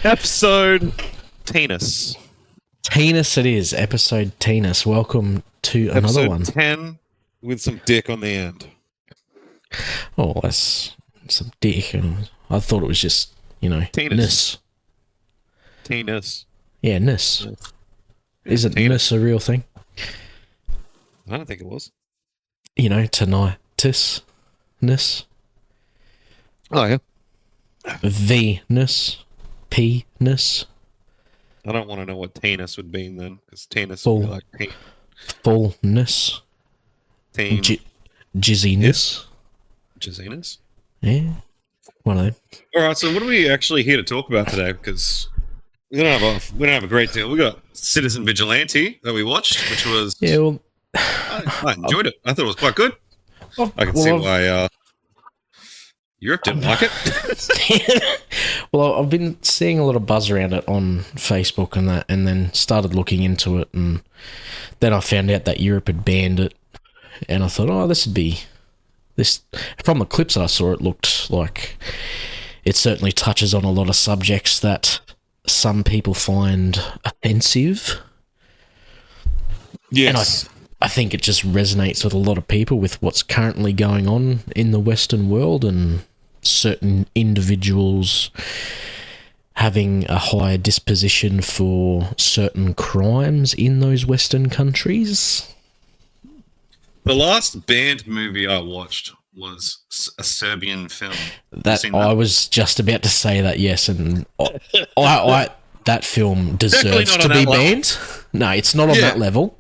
Episode Tennis. Tennis it is, episode Tennis. Welcome to another Episode one. 10 with some dick on the end. Oh, that's some dick. And I thought it was just, Tennis. ness. Tennis. Yeah, ness. Isn't tennis. ness a real thing? I don't think it was. Tinnitus. Ness. Oh, yeah. Venus. Penis. I don't want to know what tennis would be then, because tennis would be like Fullness. team. Jizziness. Jizziness. Yeah. One of them. All right, so what are we actually here to talk about today? Because we don't have a great deal. We got Citizen Vigilante that we watched, which was I enjoyed it. I thought it was quite good. I can see why Europe didn't like it. Well, I've been seeing a lot of buzz around it on Facebook and that, and then started looking into it, and then I found out that Europe had banned it, and I thought, this would be this. From the clips that I saw, it looked like it certainly touches on a lot of subjects that some people find offensive. Yes. And I think it just resonates with a lot of people with what's currently going on in the Western world and certain individuals having a higher disposition for certain crimes in those Western countries. The last banned movie I watched was a Serbian film. That I was just about to say that, yes, and I that film deserves to be banned. No, it's not on that level.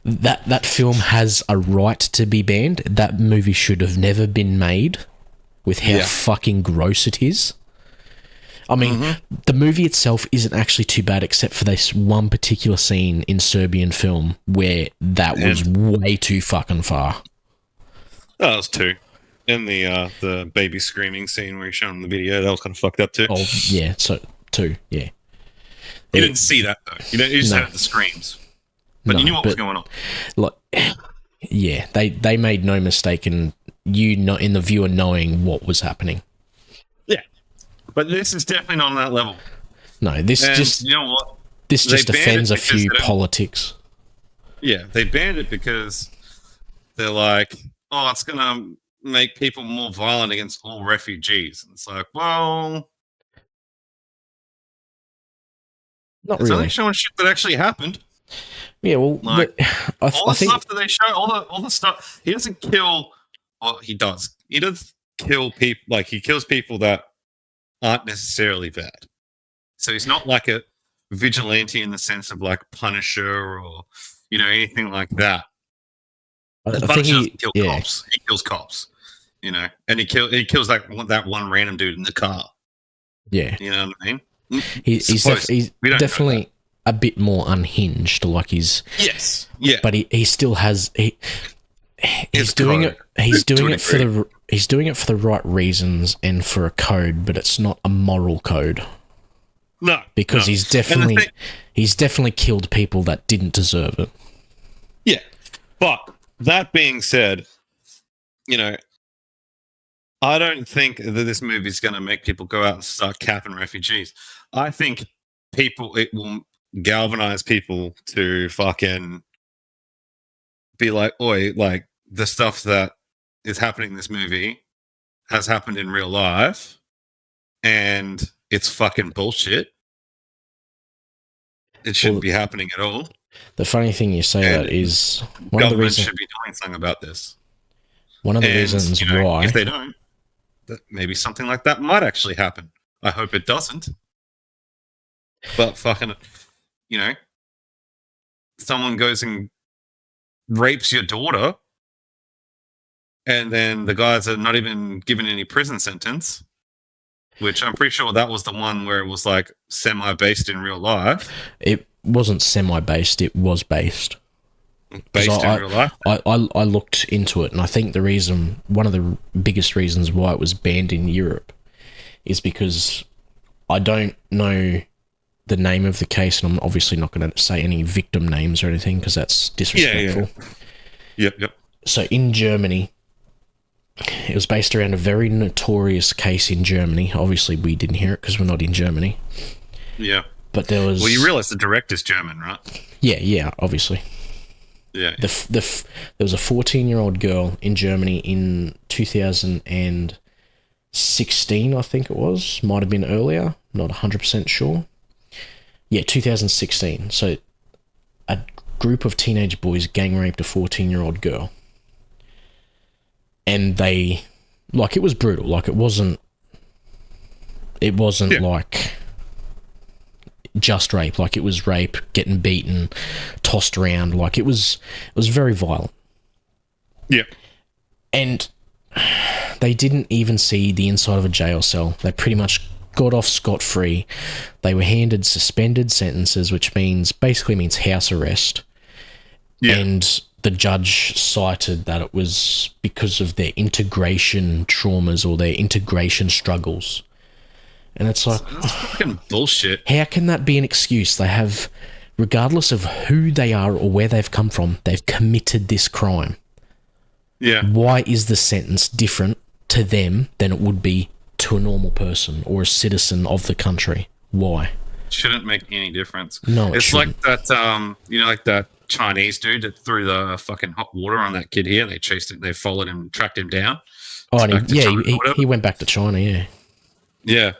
That film has a right to be banned. That movie should have never been made with how fucking gross it is. I mean, the movie itself isn't actually too bad except for this one particular scene in Serbian film where that was way too fucking far. Oh, that was two. And the baby screaming scene where you're showing the video, that was kind of fucked up too. Oh, yeah, so two, yeah. You didn't see that, though. You just heard the screams. But you knew what was going on. Like, yeah, they made no mistake in in the viewer knowing what was happening. Yeah. But this is definitely not on that level. No, this you know what? This just offends a few politics. Yeah, they banned it because they're like, it's going to make people more violent against all refugees. And it's like, well... Not it's really. only showing shit that actually happened. Yeah, well, like, I think stuff that they show, all the stuff. He doesn't kill. Well, he does. He does kill people. Like he kills people that aren't necessarily bad. So he's not like a vigilante in the sense of like Punisher or anything like that. I think Punisher doesn't kill cops. He kills cops. And he kills that one random dude in the car. Yeah, you know what I mean. He's definitely a bit more unhinged. Like he's but he still has he's doing it for the right reasons and for a code, but it's not a moral code. No, because he's definitely killed people that didn't deserve it. Yeah, but that being said, I don't think that this movie is going to make people go out and start capping refugees. I think it will galvanize people to fucking be like, oi, like the stuff that is happening in this movie has happened in real life and it's fucking bullshit. It shouldn't be happening at all. The funny thing you say that is one of the reasons should be doing something about this. One of the reasons why, if they don't, that maybe something like that might actually happen. I hope it doesn't. But fucking, someone goes and rapes your daughter, and then the guys are not even given any prison sentence, which I'm pretty sure that was the one where it was like semi-based in real life. It wasn't semi-based, it was based. Based in real life? I looked into it, and I think one of the biggest reasons why it was banned in Europe is because I don't know the name of the case, and I'm obviously not going to say any victim names or anything because that's disrespectful. Yep. So in Germany, It was based around a very notorious case in Germany. Obviously, we didn't hear it because we're not in Germany. Yeah. But there was... Well, you realise the director's German, right? Yeah, obviously. Yeah. There was a 14-year-old girl in Germany in 2016, I think it was. Might have been earlier. Not 100% sure. Yeah, 2016. So a group of teenage boys gang raped a 14-year-old girl. And they... Like, it was brutal. Like, it wasn't like just rape. Like, it was rape, getting beaten, tossed around. Like, it was very violent. Yeah. And they didn't even see the inside of a jail cell. They pretty much got off scot-free. They were handed suspended sentences, which basically means house arrest. Yeah. And the judge cited that it was because of their integration traumas or their integration struggles. And it's like... That's fucking bullshit. How can that be an excuse? They have, regardless of who they are or where they've come from, they've committed this crime. Yeah. Why is the sentence different to them than it would be to a normal person or a citizen of the country? Why? Shouldn't make any difference. No, it's shouldn't. like that. Like that Chinese dude that threw the fucking hot water on that kid here. They chased him. They followed him, tracked him down. Oh, and he went back to China. Yeah. Yeah,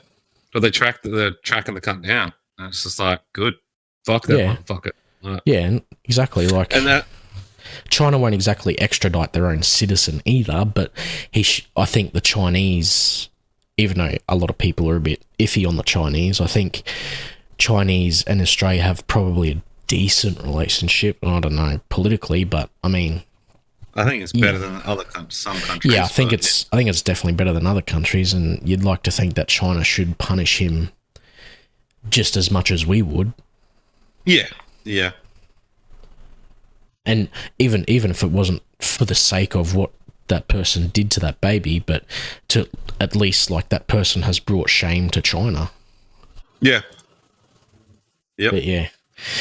but they're tracking the cunt down. And it's just like, good. Fuck that motherfucker. Yeah, exactly. Like, and that China won't exactly extradite their own citizen either, but I think the Chinese, even though a lot of people are a bit iffy on the Chinese, I think Chinese and Australia have probably a decent relationship. I don't know politically, but I mean, I think it's better than some countries. Yeah, I think it's definitely better than other countries, and you'd like to think that China should punish him just as much as we would. Yeah, yeah. And even if it wasn't for the sake of what that person did to that baby, but to at least, like, that person has brought shame to China. Yeah. Yep. But yeah.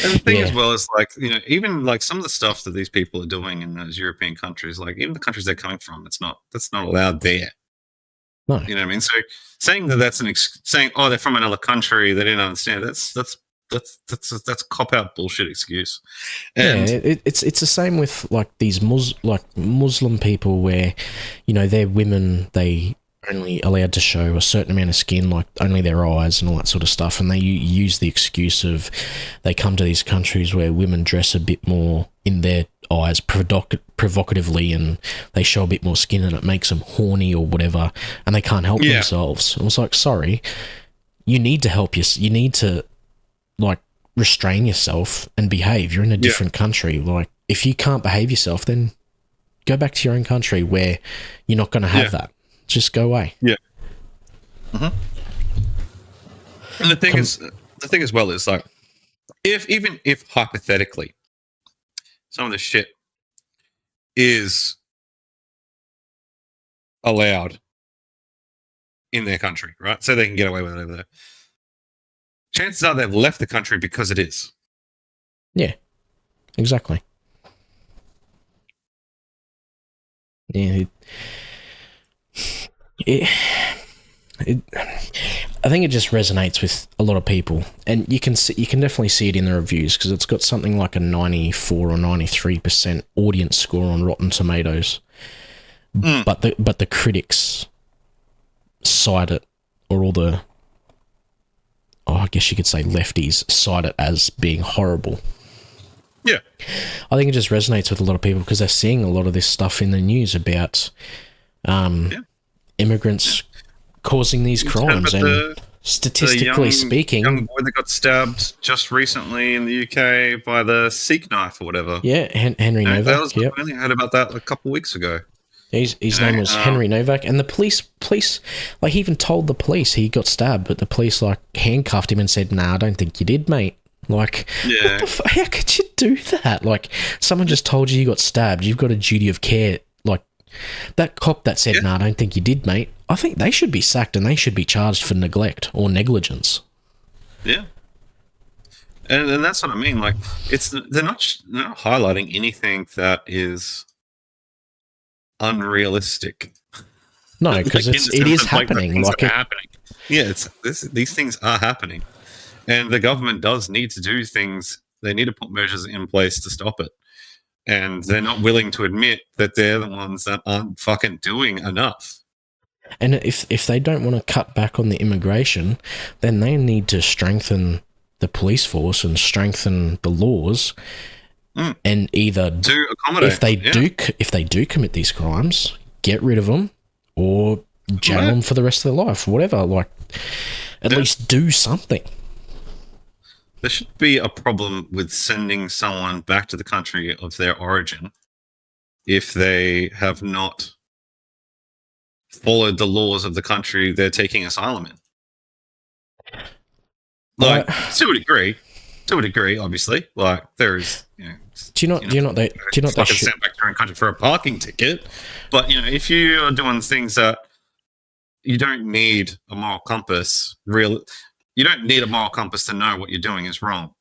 And the thing as well is, like, even like some of the stuff that these people are doing in those European countries, like even the countries they're coming from, that's not allowed there. No. You know what I mean? So saying that that's saying, oh, they're from another country, they didn't understand. That's cop out bullshit excuse. And it's the same with like these Muslim people where, they're women, they only allowed to show a certain amount of skin, like only their eyes and all that sort of stuff, and they use the excuse of they come to these countries where women dress a bit more in their eyes provocatively and they show a bit more skin and it makes them horny or whatever, and they can't help themselves. I was like, sorry, you need to help you need to, like, restrain yourself and behave. You're in a different country. Like, if you can't behave yourself, then go back to your own country where you're not going to have that. Just go away. Yeah. Mm-hmm. And the thing as well is, like, even if hypothetically some of the shit is allowed in their country, right? So they can get away with it over there. Chances are they've left the country because it is. Yeah, exactly. Yeah. I think it just resonates with a lot of people, and you can definitely see it in the reviews because it's got something like a 94 or 93% audience score on Rotten Tomatoes. But the critics cite it, or all the, I guess you could say lefties cite it as being horrible. Yeah. I think it just resonates with a lot of people because they're seeing a lot of this stuff in the news about immigrants causing these crimes, and statistically speaking, young boy that got stabbed just recently in the UK by the Sikh knife or whatever. Yeah, Henry Novak. I only heard about that a couple of weeks ago. His name was Henry Novak, and the police, like, he even told the police he got stabbed, but the police, like, handcuffed him and said, "Nah, I don't think you did, mate." Like, how could you do that? Like, someone just told you got stabbed. You've got a duty of care. Like, that cop that said, "Nah, I don't think you did, mate," I think they should be sacked and they should be charged for neglect or negligence. Yeah. And that's what I mean. Like, they're not highlighting anything that is unrealistic. No, because Like, in the it sense is of, like, the happening. things Like that are happening. Yeah, these things are happening, and the government does need to do things. They need to put measures in place to stop it, and they're not willing to admit that they're the ones that aren't fucking doing enough. And if they don't want to cut back on the immigration, then they need to strengthen the police force and strengthen the laws, and either To accommodate, if they do commit these crimes, get rid of them or jail them for the rest of their life, whatever. Like, at least do something. There should be a problem with sending someone back to the country of their origin if they have not followed the laws of the country they're taking asylum in. Like, to a degree, obviously. Like, there is, Do you not they fucking sent back to your own country for a parking ticket. But if you are doing things that you don't need a moral compass, you don't need a moral compass to know what you're doing is wrong.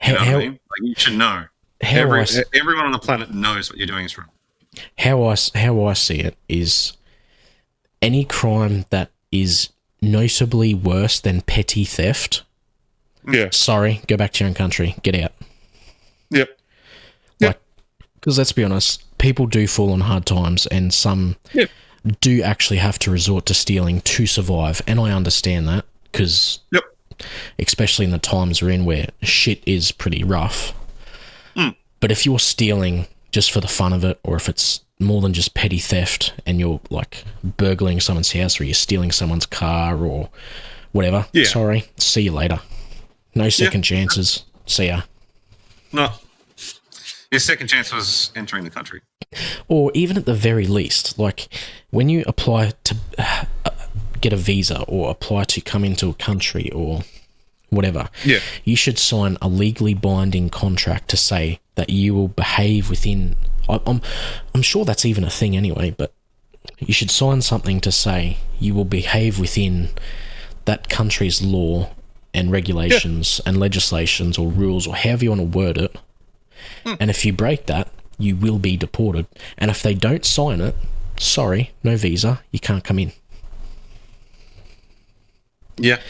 You know what I mean? Like, you should know. Everyone on the planet knows what you're doing is wrong. How I see it is, any crime that is noticeably worse than petty theft. Yeah. Sorry, go back to your own country. Get out. Yep. Like, because let's be honest, people do fall on hard times, and some do actually have to resort to stealing to survive. And I understand that, because especially in the times we're in where shit is pretty rough. But if you're stealing just for the fun of it, or if it's more than just petty theft and you're like burgling someone's house, or you're stealing someone's car or whatever, sorry, see you later. No second chances. See ya. No. Your second chance was entering the country. Or even at the very least, like, when you apply to get a visa or apply to come into a country or whatever, you should sign a legally binding contract to say that you will behave within... I'm sure that's even a thing anyway, but you should sign something to say you will behave within that country's law and regulations and legislations or rules, or however you want to word it. And if you break that, you will be deported. And if they don't sign it, sorry, no visa, you can't come in. Yeah.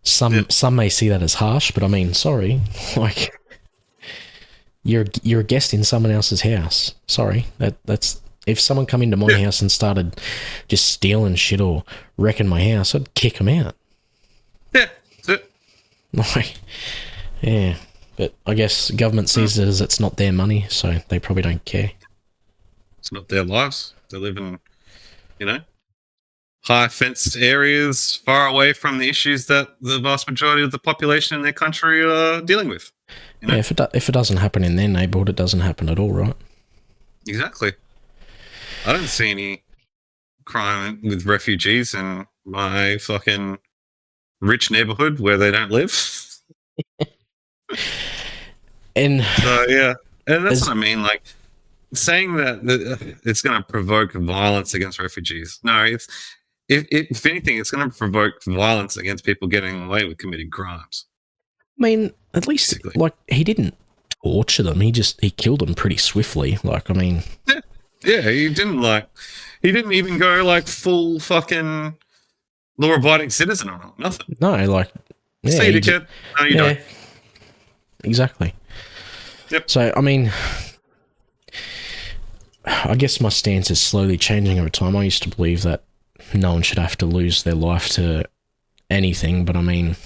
Some may see that as harsh, but I mean, sorry, like, you're a guest in someone else's house. Sorry, that's if someone come into my house and started just stealing shit or wrecking my house, I'd kick them out. Yeah, that's it. Like, yeah, but I guess government sees it as it's not their money, so they probably don't care. It's not their lives. They live in, high fenced areas far away from the issues that the vast majority of the population in their country are dealing with. Yeah, if it doesn't happen in their neighborhood, it doesn't happen at all, right? Exactly. I don't see any crime with refugees in my fucking rich neighborhood where they don't live. And so and that's what I mean. Like, saying that it's going to provoke violence against refugees. No, if anything, it's going to provoke violence against people getting away with committing crimes. I mean, at least, basically, like, he didn't torture them. He killed them pretty swiftly. Like, I mean, he didn't even go like full fucking law-abiding citizen or nothing. No, like, see you, kid. No, you don't. Exactly. Yep. So, I mean, I guess my stance is slowly changing over time. I used to believe that no one should have to lose their life to anything, but I mean,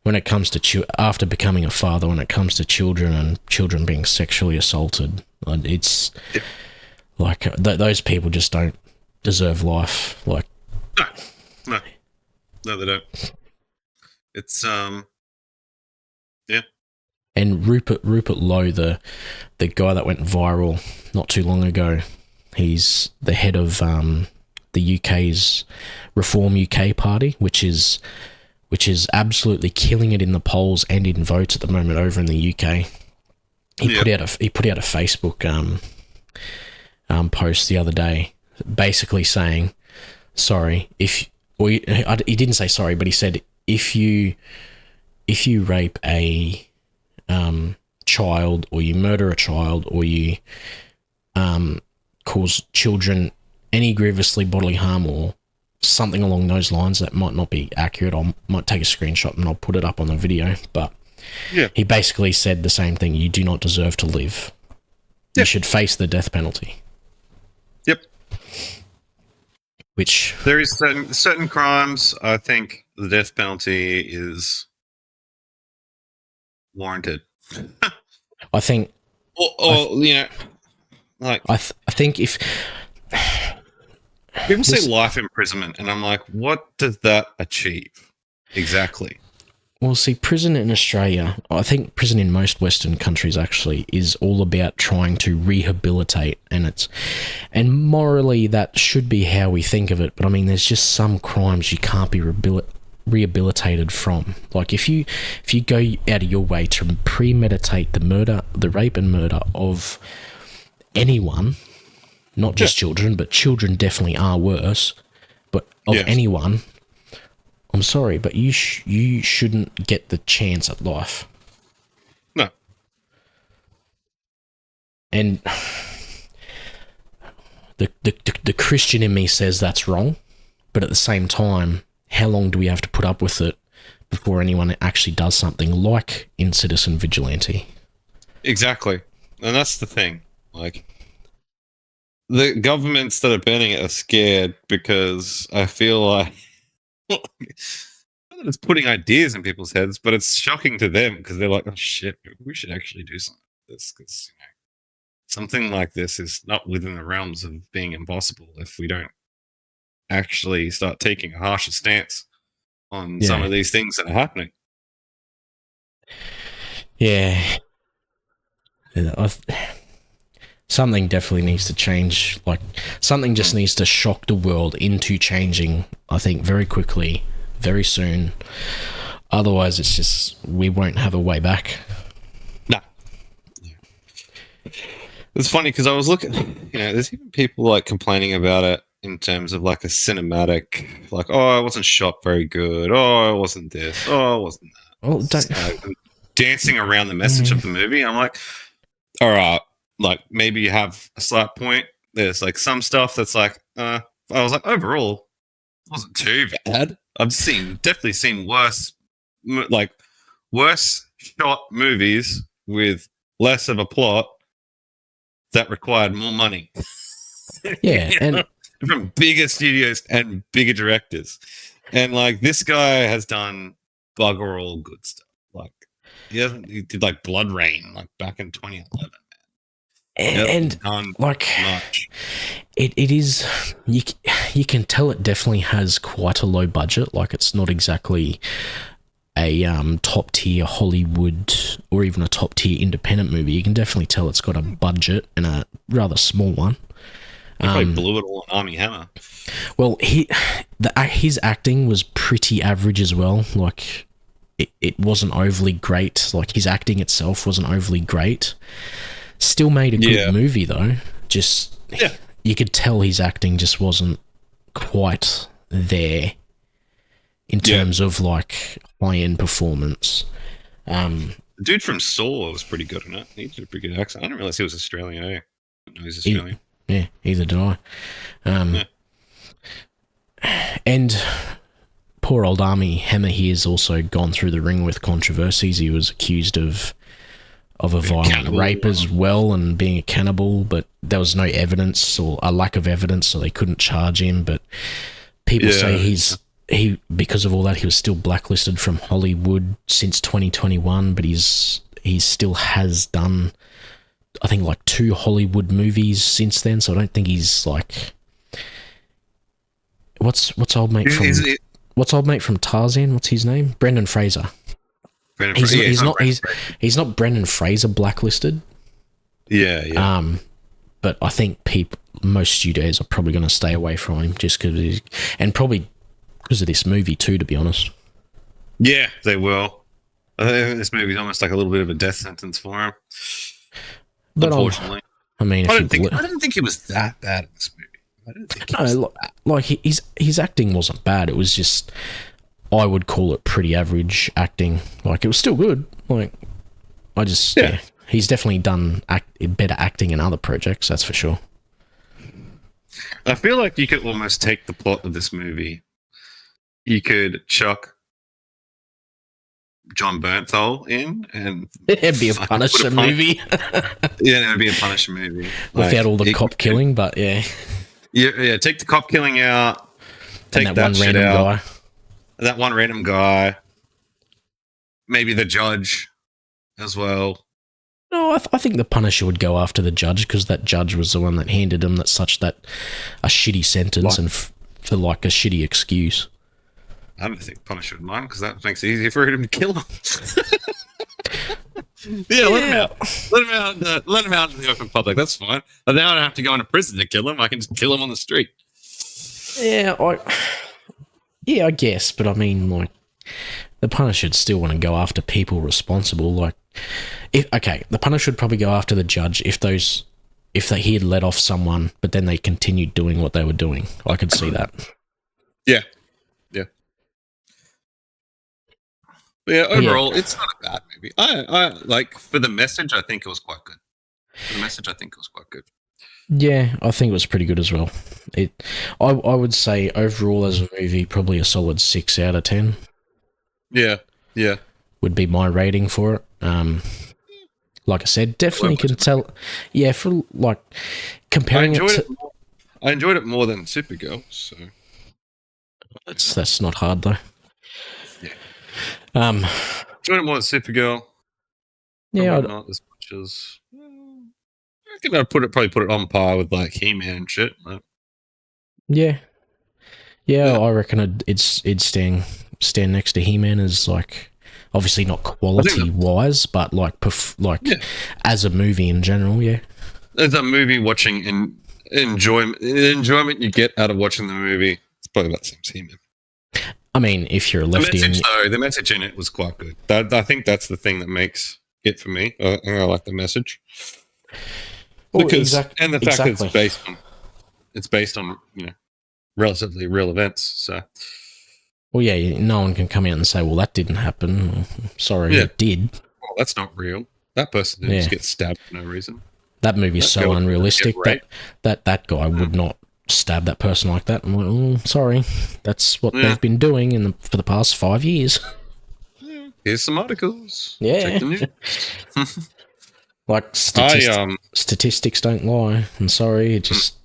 when it comes to after becoming a father, when it comes to children and children being sexually assaulted, it's like those people just don't deserve life. Like, no, they don't. It's And Rupert Lowe, the guy that went viral not too long ago, he's the head of the UK's Reform UK Party, which is absolutely killing it in the polls and in votes at the moment over in the UK. He put out a Facebook post the other day, basically saying, sorry, he didn't say sorry, but he said, if you rape a child, or you murder a child, or you cause children any grievously bodily harm or something along those lines. That might not be accurate. I might take a screenshot and I'll put it up on the video. But he basically said the same thing. You do not deserve to live. You should face the death penalty. Yep. Which there is certain crimes, I think the death penalty is warranted. I think, like I think if people say life imprisonment, and I'm like, what does that achieve exactly? Well, see, prison in Australia, I think prison in most Western countries actually is all about trying to rehabilitate, and morally that should be how we think of it. But I mean, there's just some crimes you can't be rehabilitated from. Like if you go out of your way to premeditate the rape and murder of anyone, not just children, but children definitely are worse, but of anyone. I'm sorry, but you shouldn't get the chance at life. No. And the Christian in me says that's wrong, but at the same time, how long do we have to put up with it before anyone actually does something like in Citizen Vigilante? Exactly. And that's the thing. Like, the governments that are banning it are scared because I feel like it's putting ideas in people's heads, but it's shocking to them because they're like, oh shit, we should actually do something like this, because something like this is not within the realms of being impossible if we don't actually start taking a harsher stance on some of these things that are happening. Yeah. Something definitely needs to change. Like, something just needs to shock the world into changing, I think, very quickly, very soon. Otherwise, it's just, we won't have a way back. No. It's funny because I was looking, there's even people like complaining about it in terms of like a cinematic, like, oh, it wasn't shot very good. Oh, it wasn't this. Oh, it wasn't that. Well, dancing around the message of the movie. I'm like, all right. Like, maybe you have a slight point. There's like some stuff that's like, I was like, overall, it wasn't too bad. I've definitely seen worse shot movies with less of a plot that required more money. Yeah, and from bigger studios and bigger directors. And like, this guy has done bugger all good stuff. Like, he did like Blood Rain, like back in 2011. And like, much. It is, you can tell it definitely has quite a low budget. Like, it's not exactly a top tier Hollywood or even a top tier independent movie. You can definitely tell it's got a budget and a rather small one. He probably blew it all on Armie Hammer. Well, his acting was pretty average as well. Like, it wasn't overly great. Like, his acting itself wasn't overly great. Still made a good movie though. Just you could tell his acting just wasn't quite there in terms of like high-end performance. The dude from Saw was pretty good in it. He did a pretty good accent. I didn't realize he was Australian. I didn't know he's Australian. Either did I. And poor old Armie Hammer, he has also gone through the ring with controversies. He was accused of a violent rape as well, and being a cannibal, but there was no evidence or a lack of evidence, so they couldn't charge him. But people say he because of all that, he was still blacklisted from Hollywood since 2021, but he still has done, I think, like 2 Hollywood movies since then, so I don't think he's like, what's old mate from Tarzan, what's his name? Brendan Fraser. He's not Brendan Fraser blacklisted. Yeah. But I think most studios are probably going to stay away from him just because, and probably because of this movie too, to be honest. Yeah, they will. I think this movie's almost like a little bit of a death sentence for him. But unfortunately, I didn't think he was that bad in this movie. I didn't think like his acting wasn't bad. It was just, I would call it pretty average acting. Like, it was still good. Like, he's definitely done better acting in other projects, that's for sure. I feel like you could almost take the plot of this movie. You could chuck John Bernthal in and It'd be a fucking put Punisher movie Yeah, it'd be a Punisher movie. without all the cop killing, but yeah. Yeah, take the cop killing out. Take And that one shit random out. guy. That one random guy. Maybe the judge as well. No, I think the Punisher would go after the judge because that judge was the one that handed him a shitty sentence and for like a shitty excuse. I don't think Punisher would mind because that makes it easier for him to kill him. Yeah, let him out. Let him out in the open public. That's fine. But now I don't have to go into prison to kill him. I can just kill him on the street. Yeah, I guess, but I mean, like, the Punisher would still want to go after people responsible. Like, the Punisher would probably go after the judge if he had let off someone, but then they continued doing what they were doing. I could see that. Yeah. But yeah, overall, it's not a bad movie. I like for the message. I think it was quite good. Yeah, I think it was pretty good as well. I would say overall as a movie, probably a solid 6 out of 10. Yeah. Would be my rating for it. Like I said, definitely can tell. Yeah, for like comparing I enjoyed it more than Supergirl. So that's not hard though. Yeah. Enjoyed it more than Supergirl. Yeah, not as much as. I think I'd probably put it on par with like He-Man and shit. Right? Yeah, I reckon it'd stand next to He-Man as like obviously not quality wise, but like as a movie in general. Yeah, as a movie watching and enjoyment you get out of watching the movie, it's probably about the same as He-Man. I mean, if you're a lefty, the message in it was quite good. I think that's the thing that makes it for me. I like the message. Because and the fact that it's based on relatively real events. So, well, yeah, no one can come out and say, "Well, that didn't happen." Sorry, it did. Well, that's not real. That person didn't just get stabbed for no reason. That movie's so unrealistic that guy would not stab that person like that. I'm like, oh, sorry, that's what they've been doing for the past 5 years. Here's some articles. Yeah. Check the news. Like statistics don't lie. I'm sorry, it just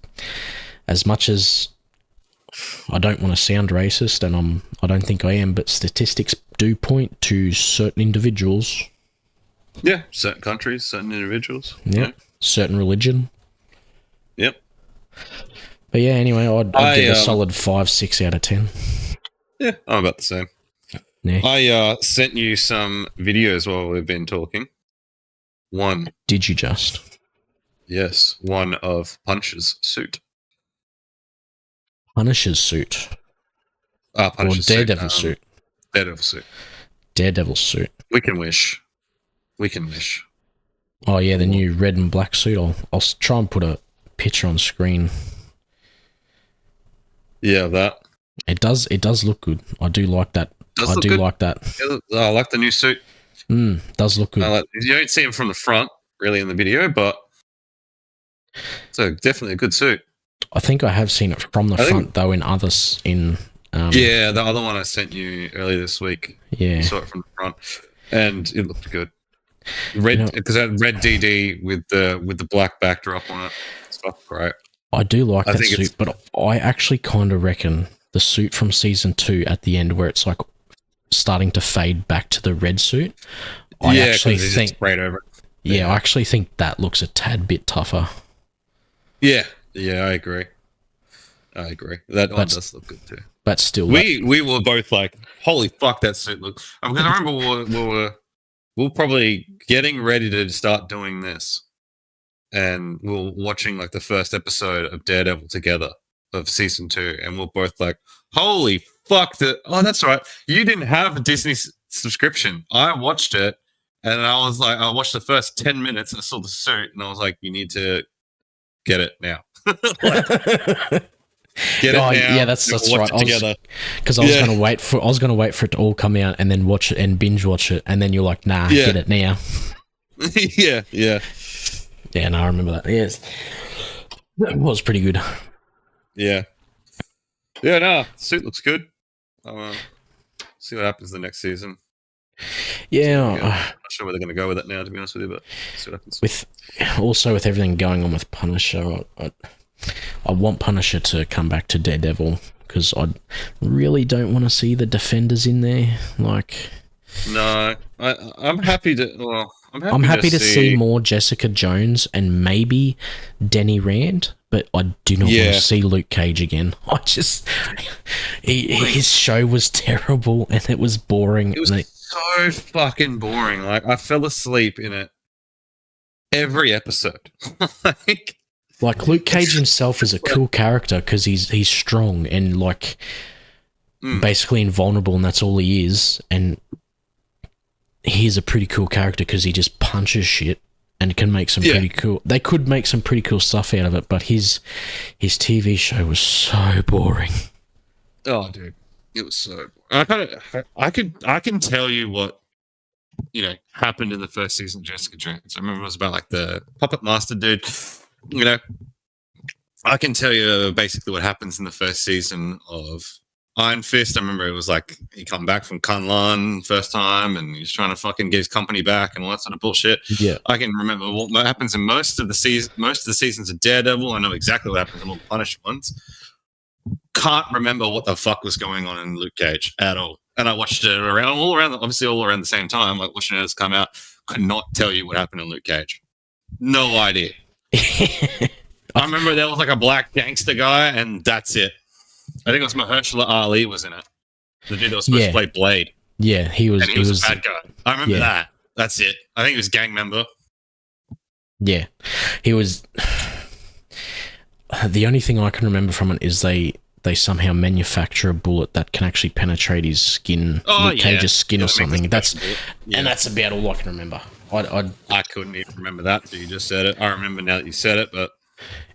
as much as I don't want to sound racist, and I don't think I am, but statistics do point to certain individuals. Yeah, certain countries, certain individuals. Yeah, certain religion. Yep. But yeah, anyway, I'd give a solid 5-6 out of 10. Yeah, I'm about the same. Yeah. I sent you some videos while we've been talking. One. Did you just? Yes, one of Punch's suit. Punisher's suit. Punisher's Daredevil's suit. Daredevil's suit. Daredevil's suit. We can wish. Oh yeah, the new red and black suit. I'll try and put a picture on screen. Yeah, that. It does look good. I do like that. Like that. Yeah, I like the new suit. Does look good. You don't see him from the front, really, in the video, but it's definitely a good suit. I think I have seen it from the front, though, in others. The other one I sent you earlier this week. Yeah. I saw it from the front, and it looked good. Because it had red DD with the black backdrop on it. It's fucking great. I do like that suit, but I actually kind of reckon the suit from season 2 at the end, where it's like starting to fade back to the red suit. I actually think sprayed over it. Yeah, I actually think that looks a tad bit tougher. Yeah, I agree. That one does look good too. But still, we were both like, "Holy fuck, that suit looks." I'm gonna remember we were probably getting ready to start doing this, and we were watching like the first episode of Daredevil together of season 2, and we're both like, "Holy fuck!" That's right. You didn't have a Disney subscription. I watched it, and I was like, I watched the first 10 minutes and I saw the suit, and I was like, "You need to get it now." Get it now. Yeah, that's right. Because I was going to wait for it to all come out and then watch it and binge watch it, and then you're like, "Nah, get it now." Yeah. Yeah, no, I remember that. Yes, that was pretty good. Yeah. Yeah, no, suit looks good. See what happens the next season. Yeah, I'm not sure where they're going to go with it now, to be honest with you, but see what happens. with everything going on with Punisher, I want Punisher to come back to Daredevil because I really don't want to see the Defenders in there. Like, no, I'm happy to. Well, I'm happy to see more Jessica Jones and maybe Denny Rand, but I do not want to see Luke Cage again. I just his show was terrible and it was boring. It was so fucking boring. Like I fell asleep in it every episode. like Luke Cage himself is a cool character because he's strong and like basically invulnerable, and that's all he is. And he's a pretty cool character because he just punches shit and can make some pretty cool. They could make some pretty cool stuff out of it, but his TV show was so boring. Oh, dude, it was so. I can tell you what happened in the first season of Jessica Jones. I remember it was about like the puppet master dude. I can tell you basically what happens in the first season of Iron Fist. I remember it was like he come back from Kunlun first time and he's trying to fucking get his company back and all that sort of bullshit. Yeah, I can remember what happens in most of the seasons of Daredevil. I know exactly what happens in all the Punisher ones. Can't remember what the fuck was going on in Luke Cage at all. And I watched it all around the same time. Like watching it come out, could not tell you what happened in Luke Cage. No idea. I remember there was like a black gangster guy, and that's it. I think it was Mahershala Ali was in it. The dude that was supposed to play Blade. Yeah, he was. And he was a bad guy. I remember that. That's it. I think he was a gang member. Yeah, he was. The only thing I can remember from it is they somehow manufacture a bullet that can actually penetrate his skin, Luke Cage's skin or something. And that's about all I can remember. I couldn't even remember that till you just said it. I remember now that you said it, but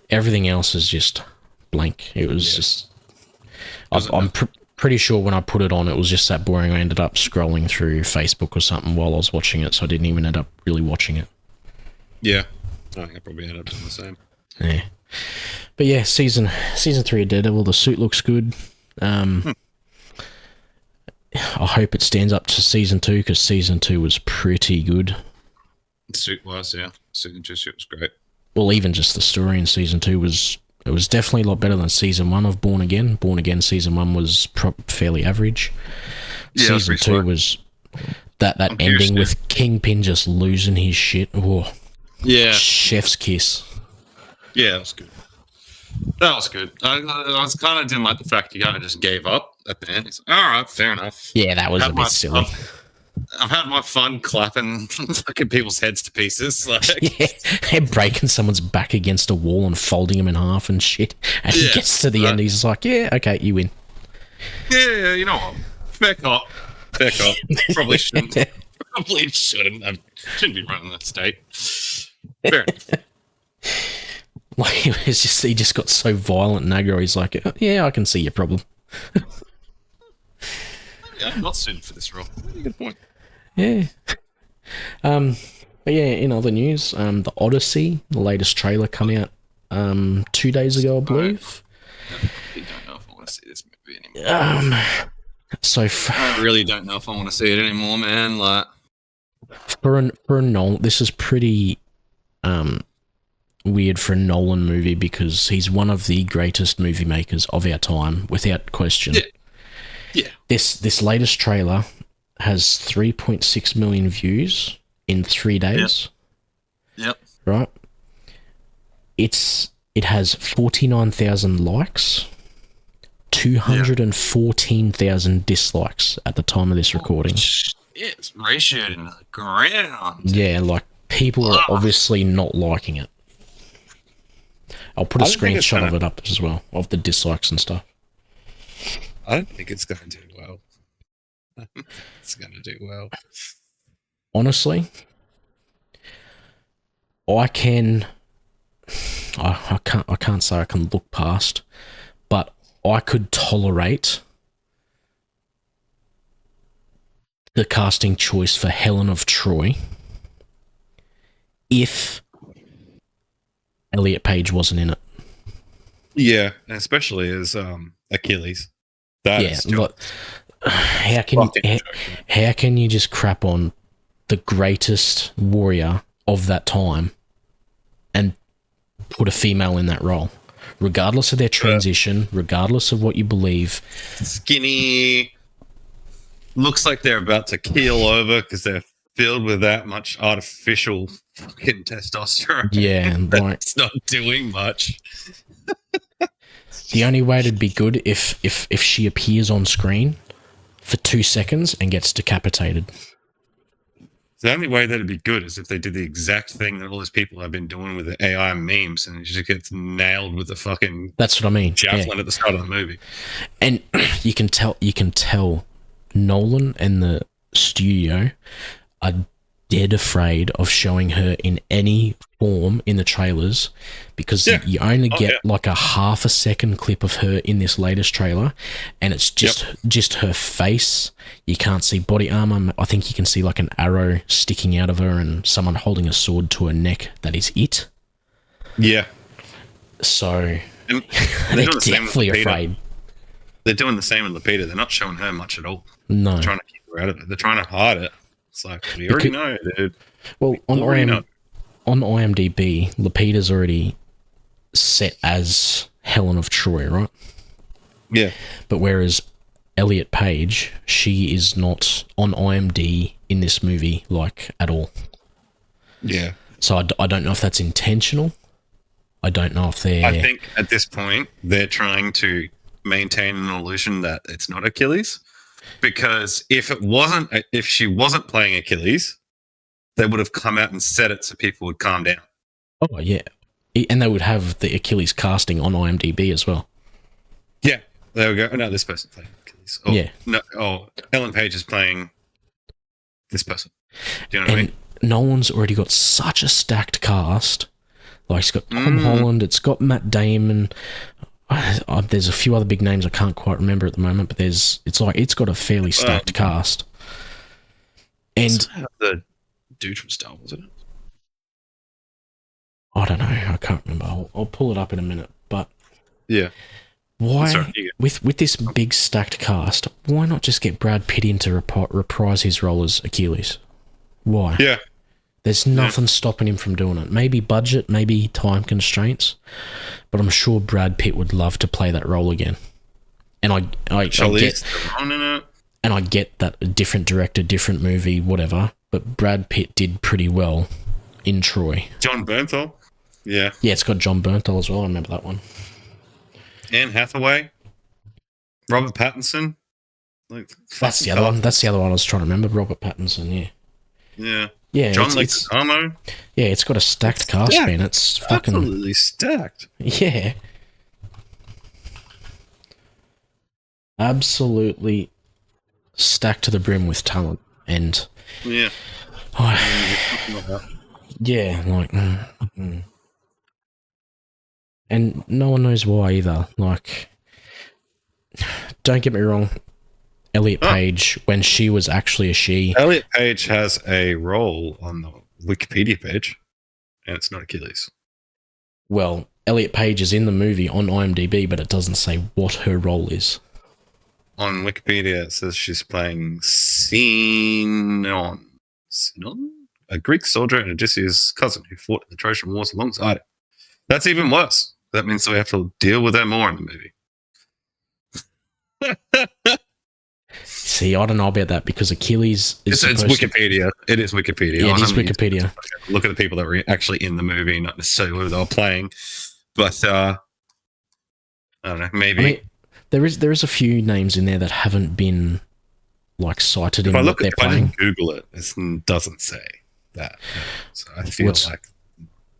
everything else is just blank. It was just. I'm pretty sure when I put it on, it was just that boring. I ended up scrolling through Facebook or something while I was watching it, so I didn't even end up really watching it. Yeah, I think I probably ended up doing the same. Yeah. But yeah, season 3 of Daredevil, the suit looks good. I hope it stands up to season 2 because season 2 was pretty good. The suit was, yeah. Season 2 suit was great. Well, even just the story in season 2 was definitely a lot better than season 1 of Born Again. Born Again season 1 was fairly average. Yeah, season 2 was that ending with Kingpin just losing his shit. Oh, yeah, chef's kiss. Yeah, that was good. That was good. I was kind of didn't like the fact you kind of just gave up at the end. He's like, all right, fair enough. Yeah, that was a bit silly. I've had my fun clapping fucking people's heads to pieces. Like, yeah, breaking someone's back against a wall and folding him in half and shit. And he gets to the end, he's like, yeah, okay, you win. Yeah, you know what? Fair cop. Probably shouldn't. Probably shouldn't. I shouldn't be running that state. Fair enough. Like, he just got so violent and aggro, he's like, yeah, I can see your problem. Yeah, I'm not suited for this role. Good point. Yeah. But yeah, in other news, the Odyssey, the latest trailer, come out 2 days ago, I believe. I don't know if I want to see this movie anymore. I really don't know if I want to see it anymore, man. Like, for a Nolan, this is pretty weird for a Nolan movie because he's one of the greatest movie makers of our time, without question. Yeah. This latest trailer has 3.6 million views in 3 days. Yep. Right? It has 49,000 likes, 214,000 dislikes at the time of this recording. It's ratioed in the ground. Yeah, like people are obviously not liking it. I'll put a screenshot of it up as well, of the dislikes and stuff. I don't think it's going to do well. It's going to do well. Honestly, I can't say I can look past, but I could tolerate the casting choice for Helen of Troy if Elliot Page wasn't in it. Yeah, and especially as Achilles. That Yeah, is look, just fucking joking. how can you just crap on the greatest warrior of that time and put a female in that role, regardless of their transition, regardless of what you believe? Skinny, looks like they're about to keel over because they're filled with that much artificial fucking testosterone. Yeah, like It's not doing much. the only way it'd be good if she appears on screen for 2 seconds and gets decapitated. The only way that'd be good is if they did the exact thing that all these people have been doing with the AI memes, and it just gets nailed with the fucking That's what I mean. javelin Yeah. at the start of the movie. And you can tell Nolan and the studio are dead afraid of showing her in any form in the trailers, because you only get like a half a second clip of her in this latest trailer, and it's just her face. You can't see body armor. I think you can see like an arrow sticking out of her and someone holding a sword to her neck. That is it. Yeah. So And they're definitely afraid. They're doing the same with Lupita. They're not showing her much at all. No. They're trying to keep her out of it. They're trying to hide it. It's like, we already know, dude. Well, on IMDb, Lupita's already set as Helen of Troy, right? Yeah. But whereas Elliot Page, she is not on IMDb in this movie, like, at all. Yeah. So I don't know if that's intentional. I don't know if they're... I think at this point, they're trying to maintain an illusion that it's not Achilles. Because if she wasn't playing Achilles, they would have come out and said it so people would calm down. Oh, yeah. And they would have the Achilles casting on IMDb as well. Yeah. There we go. Oh, no, this person's playing Achilles. Oh, yeah. No, Ellen Page is playing this person. Do you know what I mean? Nolan's already got such a stacked cast. Like, it's got Tom Holland, it's got Matt Damon. There's a few other big names I can't quite remember at the moment, but it's got a fairly stacked cast. And the dude from Star Wars, isn't it? I don't know. I can't remember. I'll pull it up in a minute. But yeah, why with this big stacked cast? Why not just get Brad Pitt in to reprise his role as Achilles? Why? Yeah. There's nothing stopping him from doing it. Maybe budget, maybe time constraints, but I'm sure Brad Pitt would love to play that role again. And I get, and I get that a different director, different movie, whatever. But Brad Pitt did pretty well in Troy. John Bernthal, yeah, it's got John Bernthal as well. I remember that one. Anne Hathaway, Robert Pattinson. That's the other one. That's the other one I was trying to remember. Robert Pattinson. Yeah. Yeah, John Leguizamo. Yeah, it's got a stacked cast, man. It's fucking absolutely stacked. Yeah, absolutely stacked to the brim with talent, and yeah, yeah, like, and no one knows why either. Like, don't get me wrong. Elliot Page, when she was actually a she. Elliot Page has a role on the Wikipedia page, and it's not Achilles. Well, Elliot Page is in the movie on IMDb, but it doesn't say what her role is. On Wikipedia, it says she's playing Sinon, a Greek soldier and Odysseus' cousin who fought in the Trojan Wars alongside him. That's even worse. That means we have to deal with her more in the movie. See, I don't know about that because Achilles is. It's Wikipedia. It is Wikipedia. Yeah, it is Wikipedia. Look at the people that were actually in the movie, not necessarily who they were playing. But I don't know. Maybe. I mean, there is a few names in there that haven't been like cited in what they're playing. If I Google it, it doesn't say that. So I feel like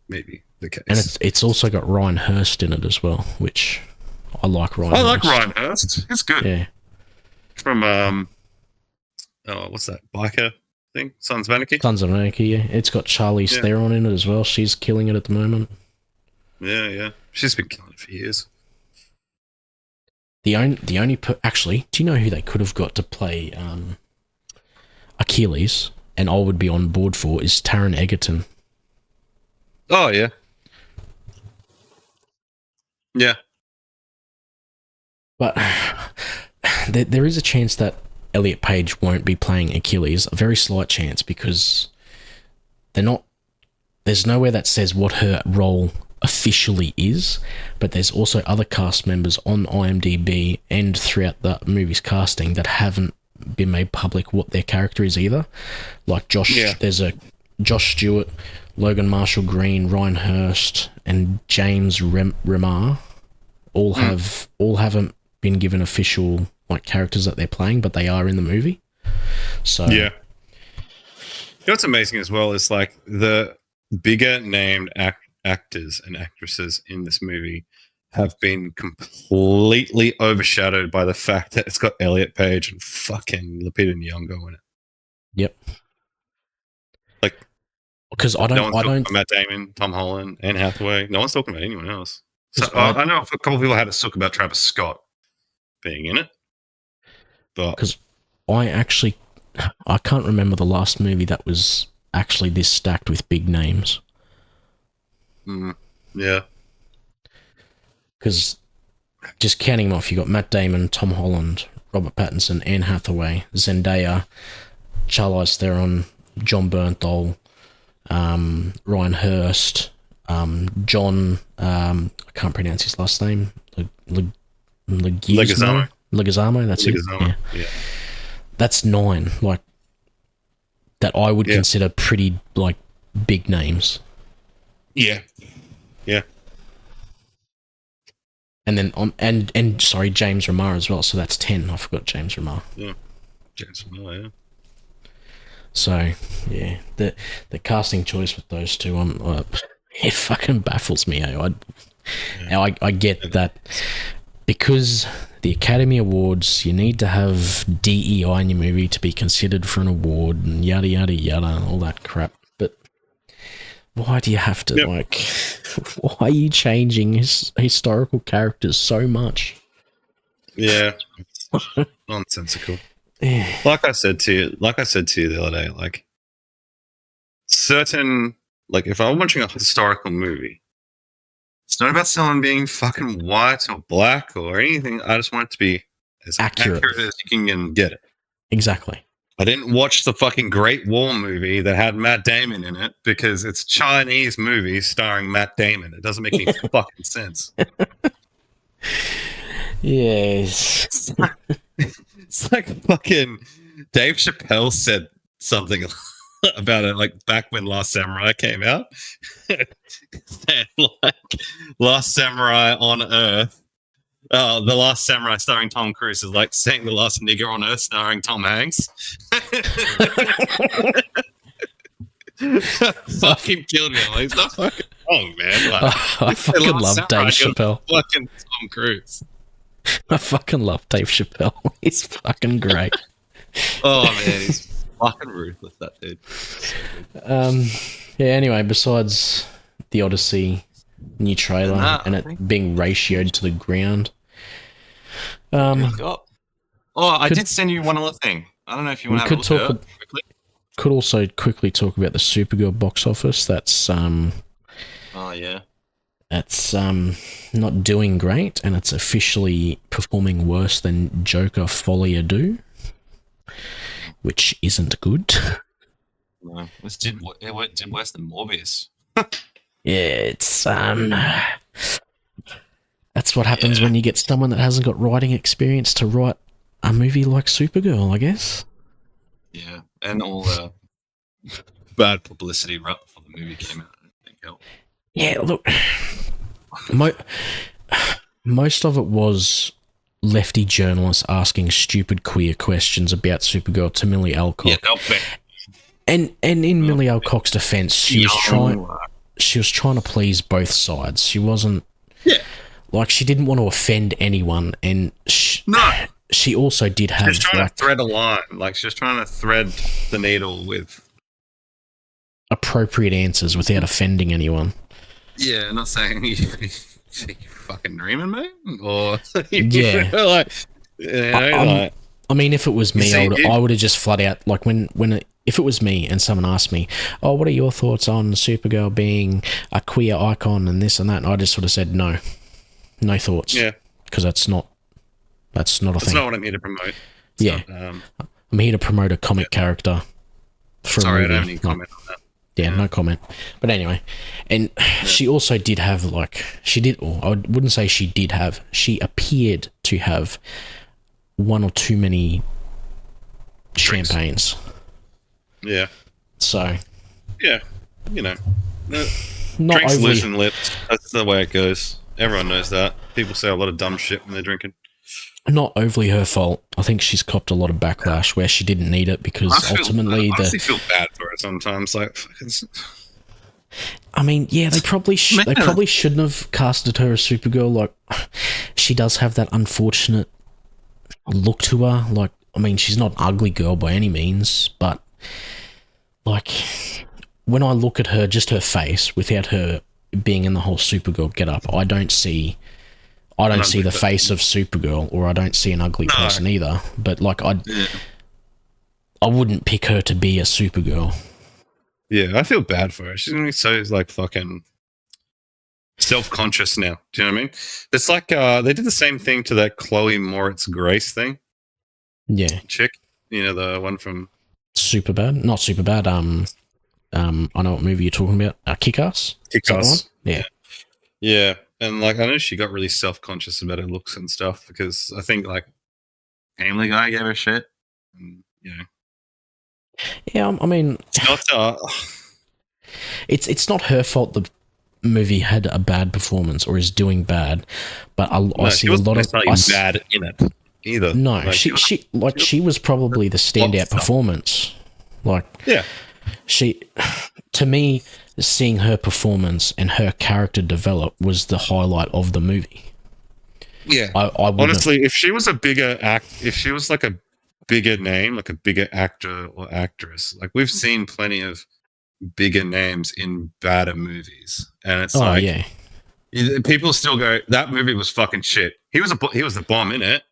maybe the case. And it's also got Ryan Hurst in it as well, which I like Ryan Hurst. like Ryan Hurst. It's good. Yeah. From what's that biker thing? Sons of Anarchy. Sons of Anarchy. Yeah, it's got Charlize Theron in it as well. She's killing it at the moment. Yeah, she's been killing it for years. The only actually, do you know who they could have got to play Achilles? And I would be on board for is Taron Egerton. Oh yeah, yeah. But there is a chance that Elliot Page won't be playing Achilles, a very slight chance, because they're not. There's nowhere that says what her role officially is, but there's also other cast members on IMDb and throughout the movie's casting that haven't been made public what their character is either. Like Josh, there's a Josh Stewart, Logan Marshall Green, Ryan Hurst, and James Remar. All haven't been given official like characters that they're playing, but they are in the movie. So yeah. You know what's amazing as well is like the bigger named actors and actresses in this movie have been completely overshadowed by the fact that it's got Elliot Page and fucking Lupita Nyong'o in it. Yep. Like, because no one's talking about Matt Damon, Tom Holland, Anne Hathaway. No one's talking about anyone else. So I know a couple of people had to talk about Travis Scott being in it, but because I can't remember the last movie that was actually this stacked with big names. Yeah. Because just counting them off, you got Matt Damon, Tom Holland, Robert Pattinson, Anne Hathaway, Zendaya, Charlize Theron, John Bernthal, Ryan Hurst, John, I can't pronounce his last name, Leguizamo. That's Leguizamo. it. Yeah. That's 9, like, that I would consider pretty, like, big names. Yeah. Yeah. And then, sorry, James Remar as well, so that's 10. I forgot James Remar. Yeah. James Remar, yeah. So, yeah, the casting choice with those two, it fucking baffles me. I get that because the Academy Awards, you need to have DEI in your movie to be considered for an award and yada, yada, yada, and all that crap. But why do you have to, why are you changing historical characters so much? Yeah. Nonsensical. Like I said to you the other day, like if I'm watching a historical movie, it's not about someone being fucking white or black or anything. I just want it to be as accurate as you can get it. Exactly. I didn't watch the fucking Great Wall movie that had Matt Damon in it because it's a Chinese movie starring Matt Damon. It doesn't make any fucking sense. Yes. It's like fucking Dave Chappelle said something about it, like back when Last Samurai came out. Said, like, Last Samurai on Earth. The Last Samurai starring Tom Cruise is like saying The Last Nigger on Earth starring Tom Hanks. Fucking killed me. Like, he's not fucking wrong, man. Like, I fucking love Dave Chappelle. Fucking Tom Cruise. I fucking love Dave Chappelle. He's fucking great. Oh man, he's fucking ruthless, that dude. Yeah, anyway, besides the Odyssey new trailer and it being ratioed to the ground. I did send you one other thing. I don't know if you want to have a look at it quickly. Could also quickly talk about the Supergirl box office. That's That's not doing great, and it's officially performing worse than Joker Folie à Deux, which isn't good. No, it did worse than Morbius. Yeah, it's that's what happens when you get someone that hasn't got writing experience to write a movie like Supergirl, I guess. Yeah, and all the bad publicity right before the movie came out, I think helped. Yeah, look, most of it was lefty journalists asking stupid queer questions about Supergirl to Millie Alcock. Yeah, and in Millie Alcock's defense, she was trying to please both sides. She wasn't like she didn't want to offend anyone, and she also did have. She was trying to thread a line, like she was trying to thread the needle with appropriate answers without offending anyone. Yeah, not saying you fucking dreaming, mate, or I mean, if it was me, I would have just flat out like if it was me and someone asked me, "Oh, what are your thoughts on Supergirl being a queer icon and this and that?" and I just sort of said no thoughts. Yeah, because that's not That's not a That's thing. not what I'm here to promote. It's Yeah. not, I'm here to promote a comic character for sorry, a movie. I don't have any comment on that. Yeah, no comment. But anyway, and she also did have or I wouldn't say she did have, she appeared to have one or too many Drinks. champagnes. Yeah. So, Yeah, no, not drinks overly, loosen lips. That's the way it goes. Everyone knows that. People say a lot of dumb shit when they're drinking. not overly her fault. I think she's copped a lot of backlash where she didn't need it because ultimately I honestly feel bad for her sometimes. Like, I mean, yeah, they probably shouldn't have casted her as Supergirl. Like, she does have that unfortunate look to her. Like, I mean, she's not an ugly girl by any means, but like, when I look at her, just her face, without her being in the whole Supergirl getup, I don't see the face of Supergirl, or I don't see an ugly person either. But like, I wouldn't pick her to be a Supergirl. yeah, I feel bad for her. She's gonna be so like fucking self-conscious now. Do you know what I mean? It's like they did the same thing to that Chloe Moritz Grace thing. Yeah, Chick, you know, the one from Superbad, not Superbad. I know what movie you're talking about. Kick-Ass. Kick-Ass. Yeah. Yeah, and like I know she got really self-conscious about her looks and stuff because I think like Family Guy gave her shit. And, you know, Yeah, I mean, it's not. it's not her fault the movie had a bad performance or is doing bad, but I see a lot of bad in it either. No, like, she was probably the standout performance. Like, yeah, to me, seeing her performance and her character develop was the highlight of the movie. Yeah, I honestly, if she was a bigger if she was like a bigger name, like a bigger actor or actress, like we've seen plenty of bigger names in badder movies, and it's like, people still go, that movie was fucking shit. He was the bomb in it,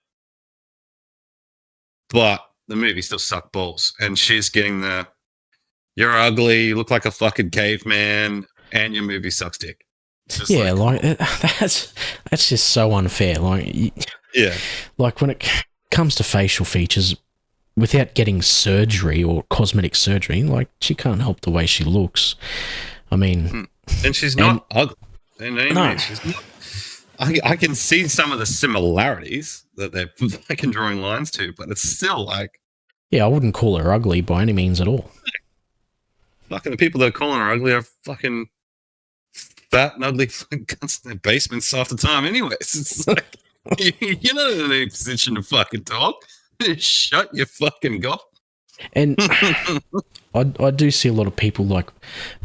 but the movie still sucked balls. And she's getting the, you're ugly, you look like a fucking caveman, and your movie sucks dick. Yeah, like that's just so unfair. Like, yeah, like when it comes to facial features, without getting surgery or cosmetic surgery, like, she can't help the way she looks. I mean, and she's not ugly. No, she's not. I can see some of the similarities that they're fucking drawing lines to, but it's still like, yeah, I wouldn't call her ugly by any means at all. Fucking the people that are calling her ugly are fucking fat and ugly fucking cunts in their basements half the time. Anyways, it's like, you're not in any position to fucking talk. Shut your fucking gob. And I do see a lot of people like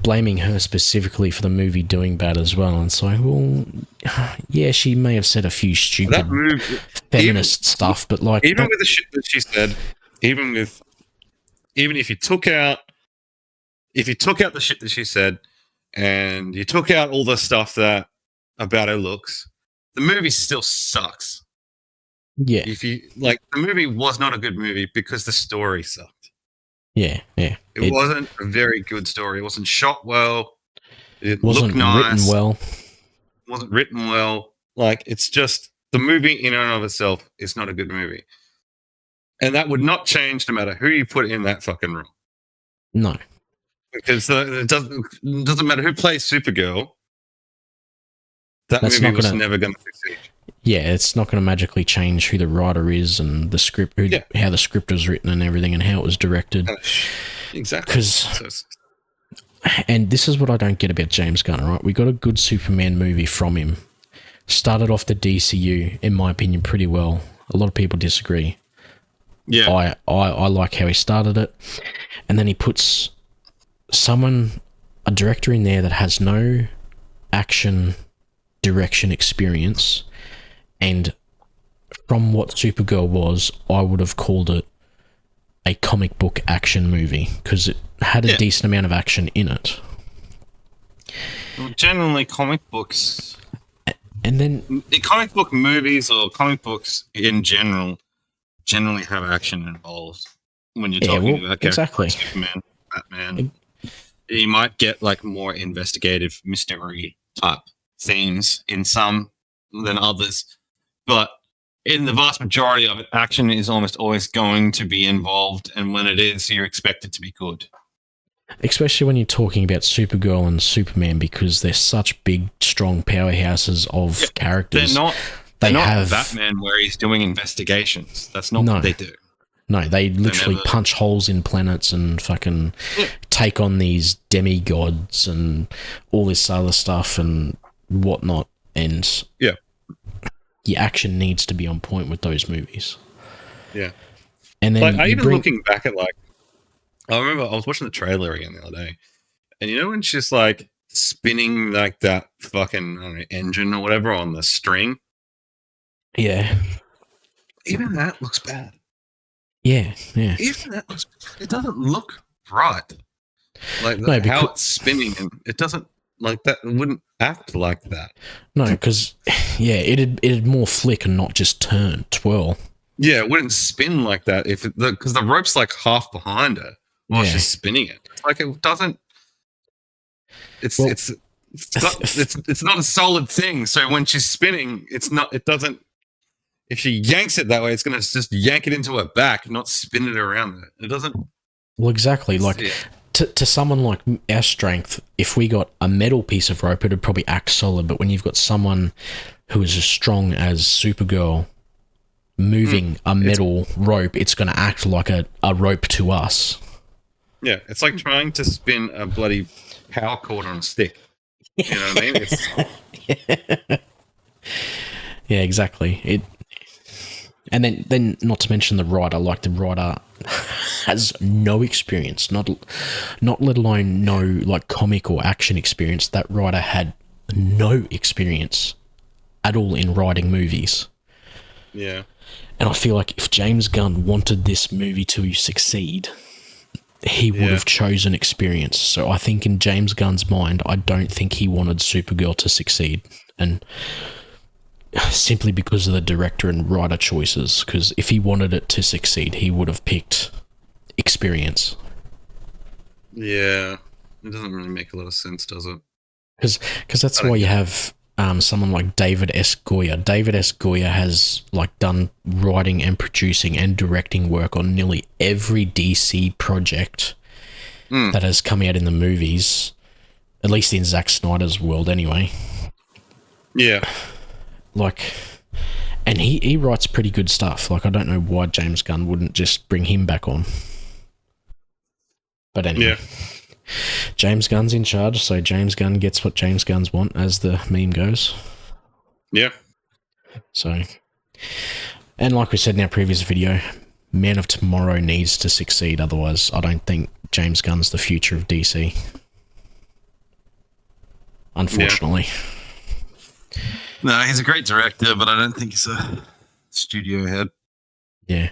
blaming her specifically for the movie doing bad as well. And it's like, well, yeah, she may have said a few stupid feminist stuff, but like, even with the shit that she said, even if you took out the shit that she said and you took out all the stuff that about her looks, the movie still sucks. Yeah. If you like, the movie was not a good movie because the story sucked. Yeah. It wasn't a very good story. It wasn't shot well. It wasn't looked nice. Written well. It wasn't written well. Like, it's just, the movie in and of itself is not a good movie. And that would not change no matter who you put in that fucking role. No. Because it doesn't matter who plays Supergirl. That movie was never going to succeed. Yeah, it's not going to magically change who the writer is and the script, how the script was written and everything, and how it was directed. Exactly. And this is what I don't get about James Gunn, right? We got a good Superman movie from him. Started off the DCU, in my opinion, pretty well. A lot of people disagree. Yeah. I like how he started it. And then he puts a director in there that has no action direction experience, and from what Supergirl was, I would have called it a comic book action movie because it had a decent amount of action in it. Well, generally, comic books, and then comic book movies or comic books in generally have action involved. When you're talking about characters like Superman, Batman, you might get like more investigative mystery type themes in some than others, but in the vast majority of it, action is almost always going to be involved, and when it is, you're expected to be good. Especially when you're talking about Supergirl and Superman, because they're such big, strong powerhouses of characters. They're not Batman where he's doing investigations. That's not what they do. No, they literally punch holes in planets and fucking take on these demigods and all this other stuff and whatnot. And the action needs to be on point with those movies. Yeah. And then looking back at I remember I was watching the trailer again the other day, and you know when she's like spinning like that fucking engine or whatever on the string? Yeah. Even that looks bad. Yeah. Even that it doesn't look right. Like how it's spinning, and it doesn't like that. It wouldn't act like that. No, because it'd more flick and not just twirl. Yeah, it wouldn't spin like that because the rope's like half behind her while she's spinning it. Like it doesn't. It's not a solid thing. So when she's spinning, it's not. It doesn't. If she yanks it that way, it's going to just yank it into her back, not spin it around there. It doesn't. Well, exactly. Like to someone like our strength, if we got a metal piece of rope, it'd probably act solid. But when you've got someone who is as strong as Supergirl moving a metal rope, it's going to act like a rope to us. Yeah, it's like trying to spin a bloody power cord on a stick. You know what I mean? Yeah, exactly. And then not to mention the writer. Like the writer has no experience, not let alone no like comic or action experience. That writer had no experience at all in writing movies. Yeah. And I feel like if James Gunn wanted this movie to succeed, he would have chosen experience. So I think in James Gunn's mind, I don't think he wanted Supergirl to succeed. And simply because of the director and writer choices, because if he wanted it to succeed, he would have picked experience. Yeah. It doesn't really make a lot of sense, does it? Because that's why you have someone like David S. Goyer. David S. Goyer has like done writing and producing and directing work on nearly every DC project that has come out in the movies, at least in Zack Snyder's world anyway. Yeah. Like, and he writes pretty good stuff. Like, I don't know why James Gunn wouldn't just bring him back on. But anyway. Yeah. James Gunn's in charge, so James Gunn gets what James Gunn's want, as the meme goes. Yeah. So, and like we said in our previous video, Man of Tomorrow needs to succeed, otherwise I don't think James Gunn's the future of DC. Unfortunately. Yeah. No, he's a great director, but I don't think he's a studio head. Yeah.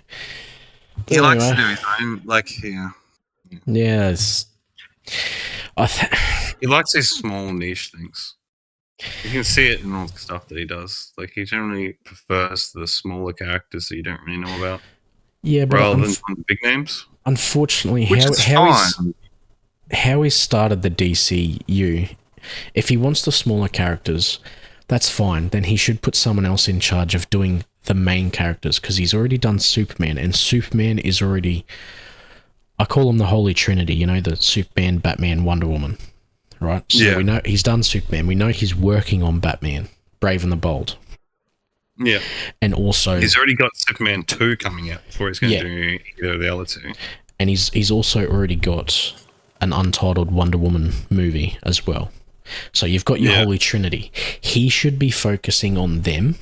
He likes to do his own, Yeah, he likes these small niche things. You can see it in all the stuff that he does. Like, he generally prefers the smaller characters that you don't really know about. Yeah, but rather than the big names. Unfortunately, how he started the DCU, if he wants the smaller characters, that's fine. Then he should put someone else in charge of doing the main characters, because he's already done Superman, and Superman is already... I call them the Holy Trinity, you know, the Superman, Batman, Wonder Woman, right? So we know he's done Superman. We know he's working on Batman, Brave and the Bold. Yeah. And also... he's already got Superman 2 coming out before he's going to do either of the other two. And he's also already got an untitled Wonder Woman movie as well. So you've got your Holy Trinity. He should be focusing on them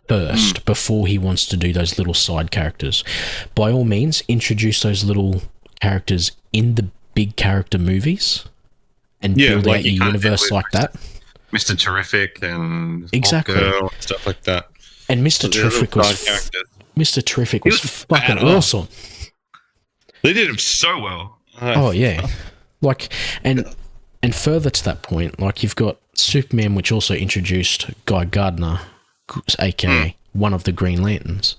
first before he wants to do those little side characters. By all means, introduce those little characters in the big character movies and build out your universe like that. Mr. Terrific and exactly Girl and stuff like that. And Mr. Terrific was fucking awesome. They did him so well. Oh yeah, like and further to that point, like you've got Superman, which also introduced Guy Gardner, aka one of the Green Lanterns.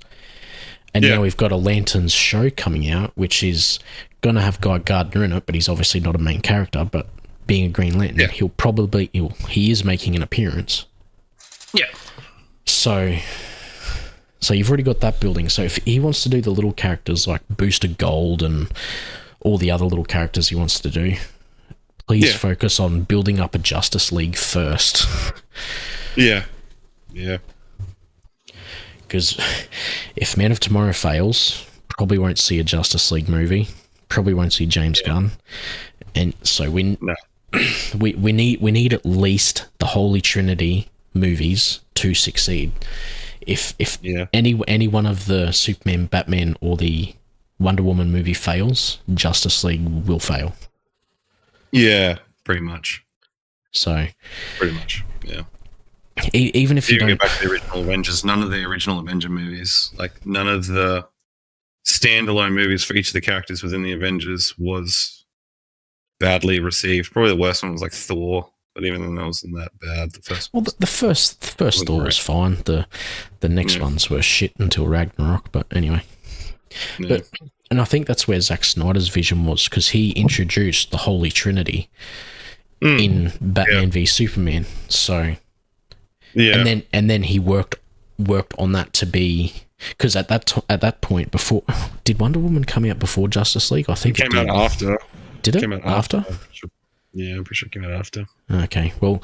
And now we've got a Lanterns show coming out, which is going to have Guy Gardner in it, but he's obviously not a main character, but being a Green Lantern, he is making an appearance. Yeah. So, So you've already got that building. So if he wants to do the little characters like Booster Gold and all the other little characters he wants to do, please focus on building up a Justice League first. Yeah. Because if Man of Tomorrow fails, probably won't see a Justice League movie. Probably won't see James Gunn. And so we need at least the Holy Trinity movies to succeed. If any one of the Superman, Batman, or the Wonder Woman movie fails, Justice League will fail. Yeah, pretty much. So, pretty much, yeah. Even if you don't go back to the original Avengers, none of the original Avenger movies, like none of the standalone movies for each of the characters within the Avengers, was badly received. Probably the worst one was like Thor, but even then that wasn't that bad. The first Thor was fine. The next ones were shit until Ragnarok. But anyway, and I think that's where Zack Snyder's vision was, because he introduced the Holy Trinity in Batman v Superman. So and then he worked on that to be, because at that point, before, did Wonder Woman come out before Justice League? I think it came out after. Did it? Came out after? Yeah, I'm pretty sure it came out after. Okay, well,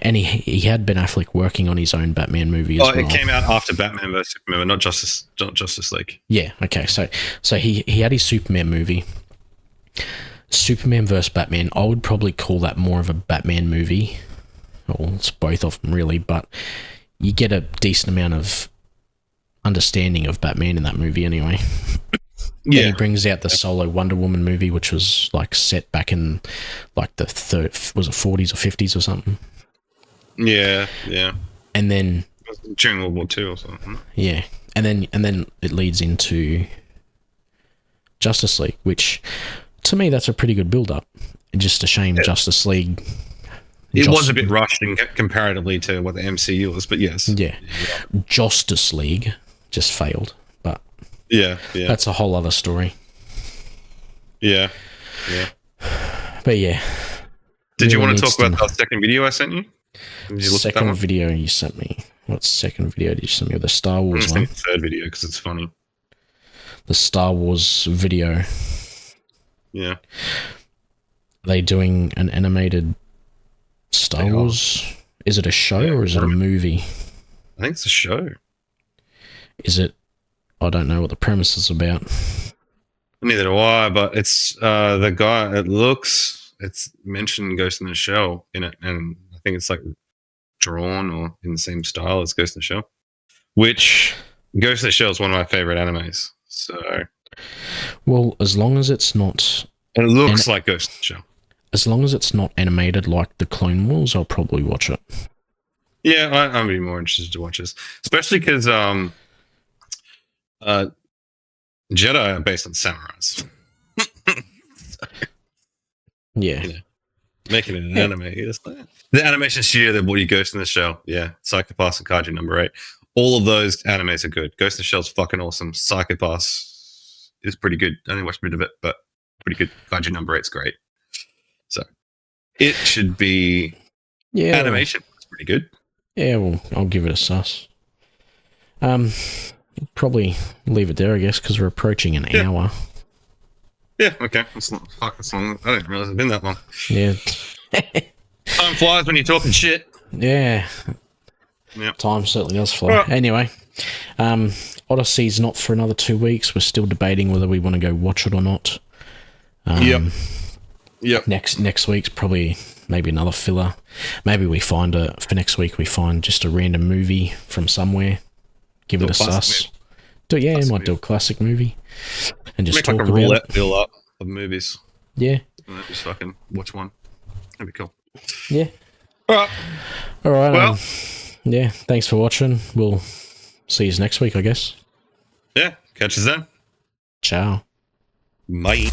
and he had Ben Affleck working on his own Batman movie as well. It came out after Batman vs Superman, not Justice League. Yeah, okay, so he had his Superman movie. Superman vs Batman, I would probably call that more of a Batman movie. Well, it's both of them, really, but you get a decent amount of understanding of Batman in that movie anyway. Yeah. Then he brings out the solo Wonder Woman movie, which was like set back in like the 40s or 50s or something. Yeah. And then during World War II or something. Yeah. And then it leads into Justice League, which to me that's a pretty good build up. Just a shame Justice League. It was a bit rushed comparatively to what the MCU was, but yes. Yeah. Justice League just failed, but yeah. That's a whole other story. Yeah. But yeah. Did you want to talk about the second video I sent you? Second video you sent me. What second video did you send me? The Star Wars one? The third video because it's funny. The Star Wars video. Yeah. Are they doing an animated Star Wars? Is it a show or is it a movie? I think it's a show. Is it? I don't know what the premise is about. Neither do I, but it's the guy. It's mentioned Ghost in the Shell in it, and I think it's like drawn or in the same style as Ghost in the Shell, which Ghost in the Shell is one of my favorite animes. So, well, as long as it's not, it looks like Ghost in the Shell. As long as it's not animated like the Clone Wars, I'll probably watch it. Yeah, I'd be more interested to watch this, especially because Jedi are based on samurais. Yeah. Making it an anime. The animation studio that bought you Ghost in the Shell. Yeah. Psycho-Pass and Kaiju number 8. All of those animes are good. Ghost in the Shell's fucking awesome. Psycho-Pass is pretty good. I only watched a bit of it, but pretty good. Kaiju number 8's great. So it should be animation. It's pretty good. Yeah, well, I'll give it a sus. Probably leave it there, I guess, because we're approaching an hour. Yeah, okay. That's long. I didn't realize it'd been that long. Yeah. Time flies when you're talking shit. Yeah. Yep. Time certainly does fly. Right. Anyway, Odyssey's not for another 2 weeks. We're still debating whether we want to go watch it or not. Yep. Next week's probably maybe another filler. Maybe we find for next week we find just a random movie from somewhere. Give it a sus. Do a classic movie and just make talk like a roulette about bill up of movies. Yeah. And just fucking watch one. That'd be cool. Yeah. All right. Well, thanks for watching. We'll see you next week, I guess. Yeah. Catch you then. Ciao. Bye.